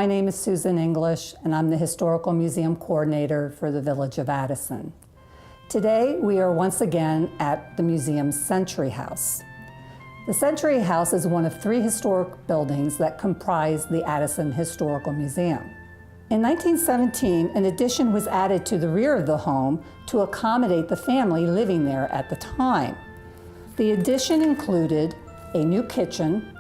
my name is Susan English, and I'm the Historical Museum Coordinator for the Village of Addison. Today, we are once again at the museum's Century House. The Century House is one of 3 historic buildings that comprise the Addison Historical Museum. In 1917, an addition was added to the rear of the home to accommodate the family living there at the time. The addition included a new kitchen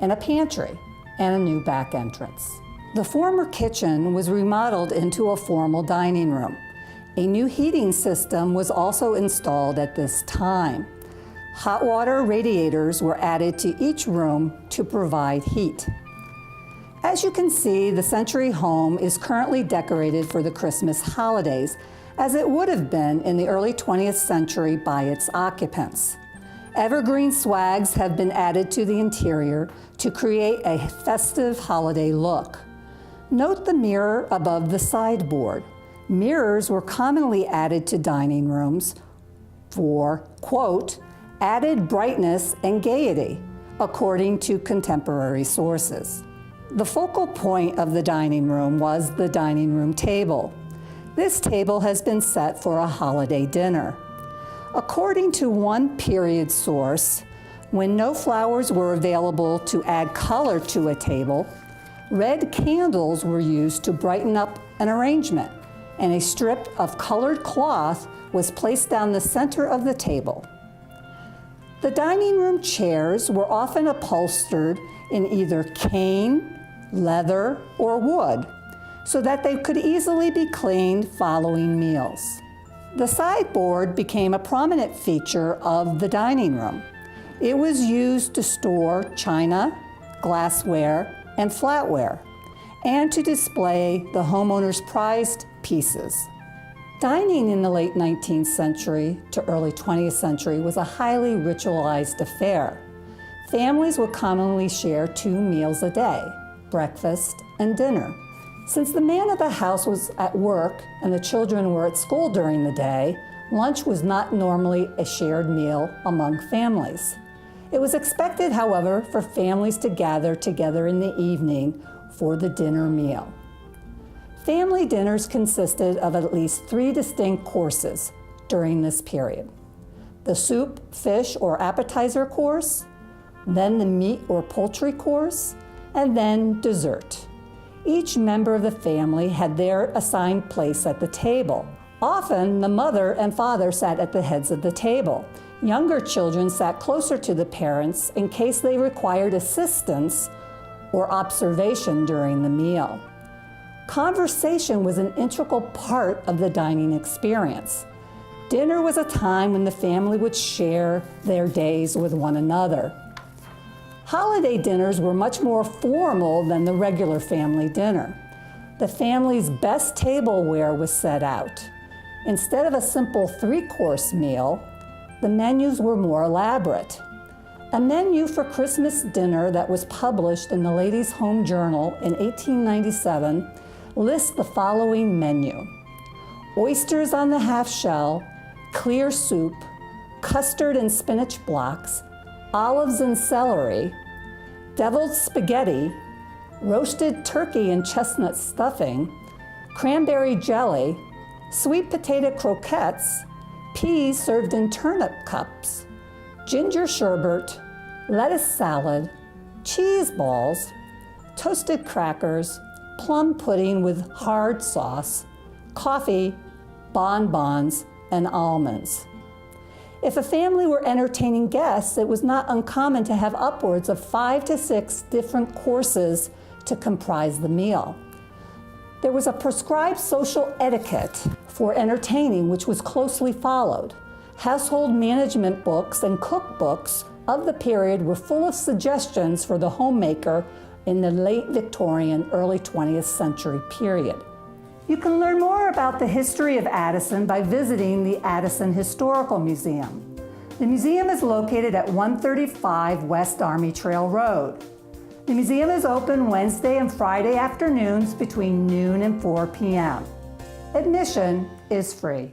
and a pantry and a new back entrance. The former kitchen was remodeled into a formal dining room. A new heating system was also installed at this time. Hot water radiators were added to each room to provide heat. As you can see, the Century home is currently decorated for the Christmas holidays, as it would have been in the early 20th century by its occupants. Evergreen swags have been added to the interior to create a festive holiday look. Note the mirror above the sideboard. Mirrors were commonly added to dining rooms for, quote, added brightness and gaiety, according to contemporary sources. The focal point of the dining room was the dining room table. This table has been set for a holiday dinner. According to one period source, when no flowers were available to add color to a table, red candles were used to brighten up an arrangement, and a strip of colored cloth was placed down the center of the table. The dining room chairs were often upholstered in either cane, leather, or wood, so that they could easily be cleaned following meals. The sideboard became a prominent feature of the dining room. It was used to store china, glassware, and flatware, and to display the homeowner's prized pieces. Dining in the late 19th century to early 20th century was a highly ritualized affair. Families would commonly share 2 meals a day, breakfast and dinner. Since the man of the house was at work and the children were at school during the day, lunch was not normally a shared meal among families. It was expected, however, for families to gather together in the evening for the dinner meal. Family dinners consisted of at least 3 distinct courses during this period. The soup, fish, or appetizer course, then the meat or poultry course, and then dessert. Each member of the family had their assigned place at the table. Often, the mother and father sat at the heads of the table. Younger children sat closer to the parents in case they required assistance or observation during the meal. Conversation was an integral part of the dining experience. Dinner was a time when the family would share their days with one another. Holiday dinners were much more formal than the regular family dinner. The family's best tableware was set out. Instead of a simple 3-course meal, the menus were more elaborate. A menu for Christmas dinner that was published in the Ladies' Home Journal in 1897 lists the following menu: oysters on the half shell, clear soup, custard and spinach blocks, olives and celery, deviled spaghetti, roasted turkey and chestnut stuffing, cranberry jelly, sweet potato croquettes, peas served in turnip cups, ginger sherbet, lettuce salad, cheese balls, toasted crackers, plum pudding with hard sauce, coffee, bonbons, and almonds. If a family were entertaining guests, it was not uncommon to have upwards of 5 to 6 different courses to comprise the meal. There was a prescribed social etiquette for entertaining which was closely followed. Household management books and cookbooks of the period were full of suggestions for the homemaker in the late Victorian, early 20th century period. You can learn more about the history of Addison by visiting the Addison Historical Museum. The museum is located at 135 West Army Trail Road. The museum is open Wednesday and Friday afternoons between noon and 4 p.m. Admission is free.